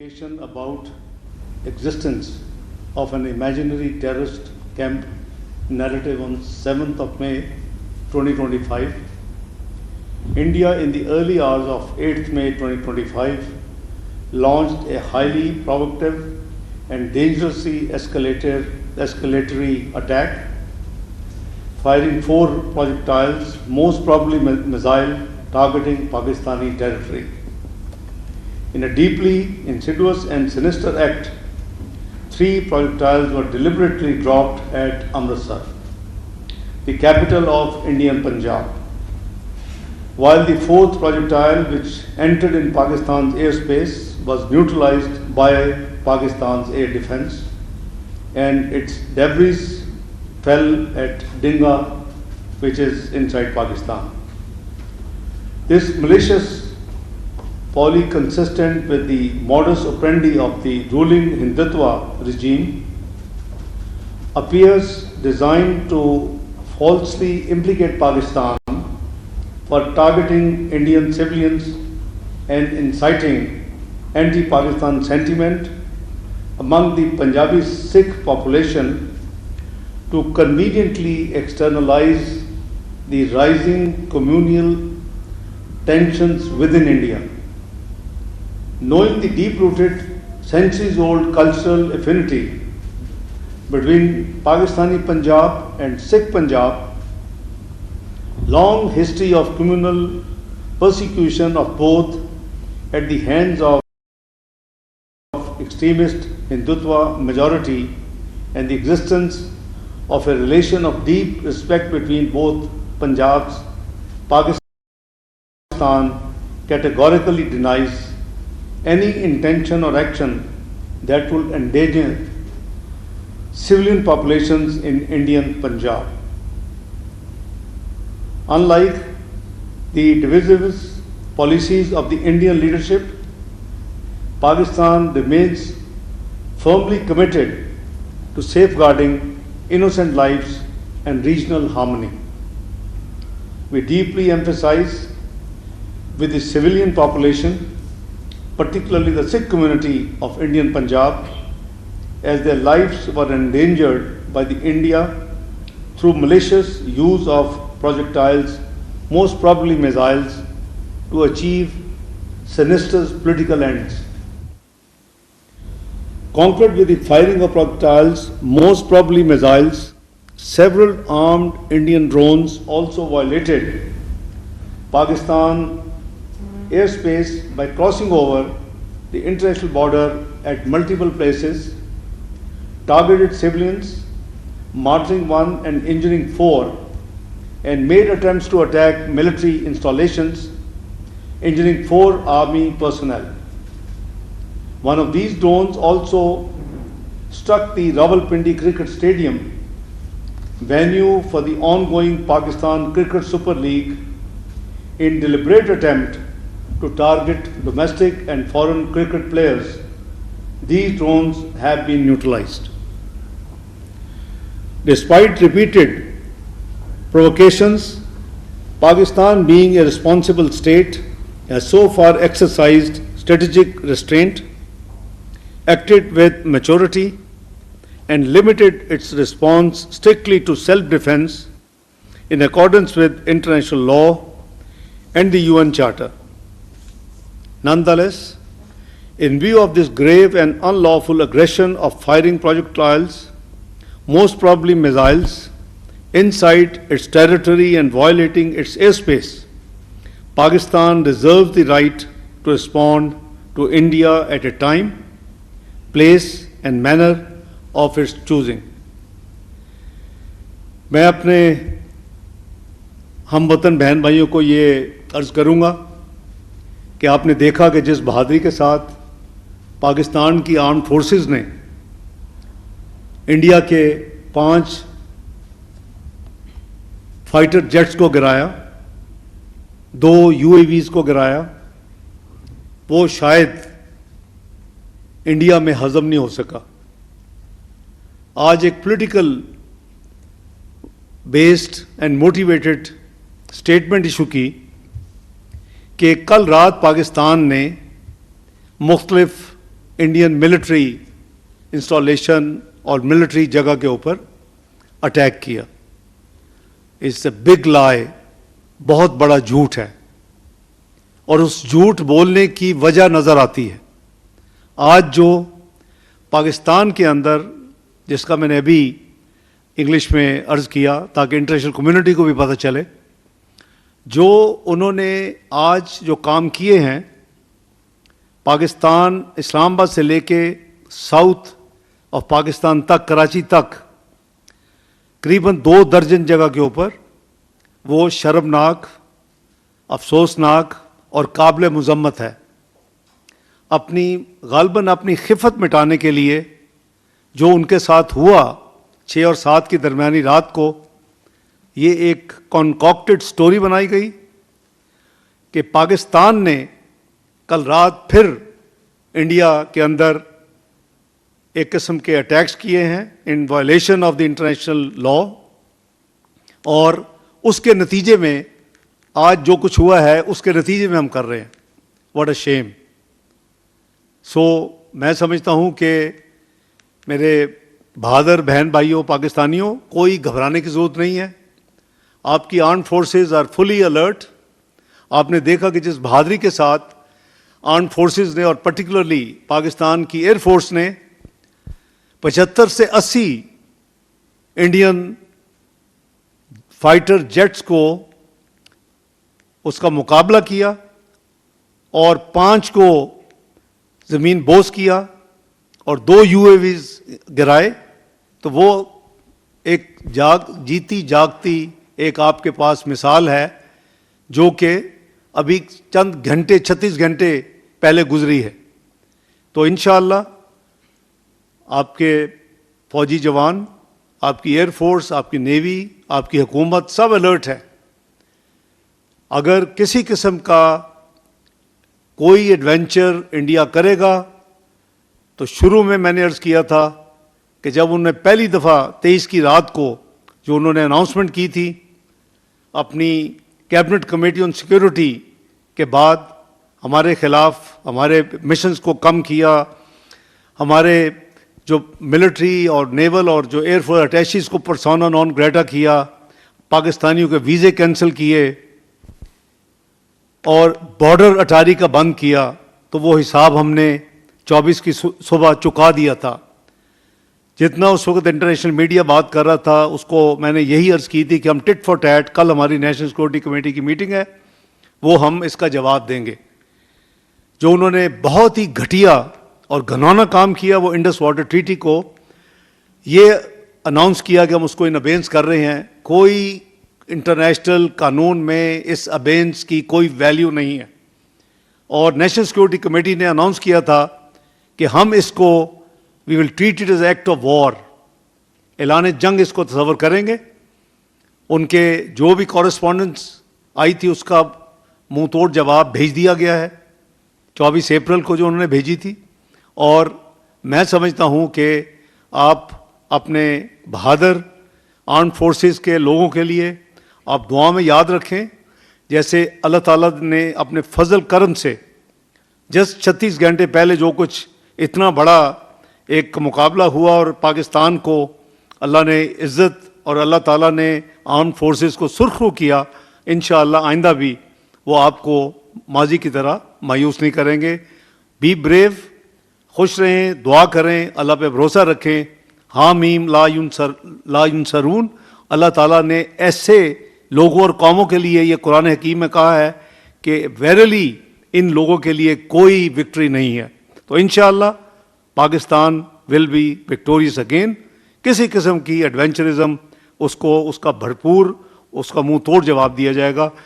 About existence of an imaginary terrorist camp narrative on 7th of May 2025. India in the early hours of 8th May 2025 launched a highly provocative and dangerously escalatory attack, firing 4 projectiles, most probably missile, targeting Pakistani territory. In a deeply insidious and sinister act, 3 projectiles were deliberately dropped at Amritsar, the capital of Indian Punjab, while the 4th projectile, which entered in Pakistan's airspace, was neutralized by Pakistan's air defense, and its debris fell at Dinga, which is inside Pakistan. This malicious folly, consistent with the modus operandi of the ruling Hindutva regime, appears designed to falsely implicate Pakistan for targeting Indian civilians and inciting anti-Pakistan sentiment among the Punjabi Sikh population to conveniently externalize the rising communal tensions within India. Knowing the deep-rooted, centuries-old cultural affinity between Pakistani Punjab and Sikh Punjab, long history of communal persecution of both at the hands of extremist Hindutva majority, and the existence of a relation of deep respect between both Punjabs, Pakistan categorically denies any intention or action that will endanger civilian populations in Indian Punjab. Unlike the divisive policies of the Indian leadership, Pakistan remains firmly committed to safeguarding innocent lives and regional harmony. We deeply emphasize with the civilian population, particularly the Sikh community of Indian Punjab, as their lives were endangered by the India through malicious use of projectiles, most probably missiles, to achieve sinister political ends. Conquered with the firing of projectiles, most probably missiles, several armed Indian drones also violated Pakistan airspace by crossing over the international border at multiple places, targeted civilians, martyring 1 and injuring 4, and made attempts to attack military installations, injuring 4 army personnel. One of these drones also struck the Rawalpindi Cricket Stadium, venue for the ongoing Pakistan Cricket Super League, in deliberate attempt to target domestic and foreign cricket players. These drones have been neutralized. Despite repeated provocations, Pakistan, being a responsible state, has so far exercised strategic restraint, acted with maturity, and limited its response strictly to self-defense in accordance with international law and the UN Charter. Nonetheless, in view of this grave and unlawful aggression of firing projectiles, most probably missiles, inside its territory and violating its airspace, Pakistan reserves the right to respond to India at a time, place and manner of its choosing. मैं अपने हम वतन बहन भाइयों को ये अर्ज़ करूँगा کہ آپ نے دیکھا کہ جس بہادری کے ساتھ پاکستان کی آرمڈ فورسز نے انڈیا کے 5 فائٹر جیٹس کو گرایا، 2 UAVs کو گرایا، وہ شاید انڈیا میں ہضم نہیں ہو سکا. آج ایک political based and motivated statement issue کی کہ کل رات پاکستان نے مختلف इंडियन मिलिट्री इंस्टॉलेशन और मिलिट्री जगह के ऊपर अटैक किया। इट्स अ बिग लाई, बहुत बड़ा झूठ है, और उस झूठ बोलने की वजह नज़र आती है। आज जो पाकिस्तान के अंदर, जिसका मैंने अभी इंग्लिश में अर्ज़ किया ताकि इंटरनेशनल कम्युनिटी को भी पता चले, जो उन्होंने आज जो काम किए हैं, पाकिस्तान इस्लामाबाद से लेके साउथ ऑफ पाकिस्तान तक, कराची तक, करीबन 2 दर्जन जगह के ऊपर, वो शर्मनाक, अफसोसनाक और काबिल मुज़म्मत है। गालबन अपनी खिफत मिटाने के लिए जो उनके साथ हुआ 6 और 7 की दरमियानी रात को, ये एक कॉन्कॉक्टेड स्टोरी बनाई गई कि पाकिस्तान ने कल रात फिर इंडिया के अंदर एक किस्म के अटैक्स किए हैं in violation of the international law, और उसके नतीजे में आज जो कुछ हुआ है उसके नतीजे में हम कर रहे हैं। What a shame. सो मैं समझता हूँ कि मेरे बहादुर बहन भाइयों पाकिस्तानियों, कोई घबराने की ज़रूरत नहीं है। आपकी armed forces are fully alert. आपने देखा कि जिस बहादुरी के साथ आर्म्ड फोर्सेस ने और पर्टिकुलरली पाकिस्तान की एयर फोर्स ने 75 से 80 इंडियन फाइटर जेट्स को उसका मुकाबला किया और 5 को ज़मीन बोस किया और 2 UAVs गिराए, तो वो एक जीती जागती एक आपके पास मिसाल है जो कि अभी चंद घंटे, 36 घंटे पहले गुजरी है। तो इंशाअल्लाह आपके फौजी जवान, आपकी एयर फोर्स, आपकी नेवी, आपकी हुकूमत सब अलर्ट है। अगर किसी किस्म का कोई एडवेंचर इंडिया करेगा, तो शुरू में मैंने अर्ज़ किया था कि जब उन्होंने पहली दफ़ा 23 की रात को जो उन्होंने अनाउंसमेंट की थी अपनी कैबिनेट कमेटी ऑन सिक्योरिटी के बाद, हमारे ख़िलाफ़ हमारे मिशंस को कम किया, हमारे जो मिलिट्री और नेवल और जो एयरफोर्स अटैचीज़ को पर्सोना नॉन ग्रेटा किया, पाकिस्तानियों के वीज़े कैंसिल किए और बॉर्डर अटारी का बंद किया, तो वो हिसाब हमने 24 की सुबह चुका दिया था। जितना उस वक्त इंटरनेशनल मीडिया बात कर रहा था, उसको मैंने यही अर्ज़ की थी कि हम टिट फॉर टैट, कल हमारी नेशनल सिक्योरिटी कमेटी की मीटिंग है, वो हम इसका जवाब देंगे। जो उन्होंने बहुत ही घटिया और घिनौना काम किया, वो इंडस वाटर ट्रीटी को ये अनाउंस किया कि हम उसको इन अबेंस कर रहे हैं। कोई इंटरनेशनल कानून में इस अबेंस की कोई वैल्यू नहीं है, और नेशनल सिक्योरिटी कमेटी ने अनाउंस किया था कि हम इसको we will treat it as act of war, ऐलान जंग इसको तस्वर करेंगे। उनके जो भी कॉरेस्पॉन्डेंस आई थी उसका मुंह तोड़ जवाब भेज दिया गया है 24 अप्रैल को जो उन्होंने भेजी थी। और मैं समझता हूँ कि आप अपने बहादुर आर्म्ड फोर्सेस के लोगों के लिए आप दुआ में याद रखें, जैसे अल्लाह ताला ने अपने फजल करम से जस्ट 36 घंटे पहले जो कुछ इतना बड़ा एक मुकाबला हुआ और पाकिस्तान को अल्लाह ने इज़्ज़त और अल्लाह ताला ने आर्म्ड फोर्सेस को सुरखरू किया, इंशाअल्लाह आइंदा भी वो आपको माजी की तरह मायूस नहीं करेंगे। बी ब्रेव, खुश रहें, दुआ करें, अल्लाह पे भरोसा रखें। हामीम ला युनसरून, अल्लाह ताला ने ऐसे लोगों और कौमों के लिए ये कुरान हकीम में कहा है कि वेरली इन लोगों के लिए कोई विक्ट्री नहीं है। तो इंशाअल्लाह Pakistan will be victorious again. किसी किस्म की एडवेंचरिज्म उसको उसका भरपूर उसका मुंह तोड़ जवाब दिया जाएगा।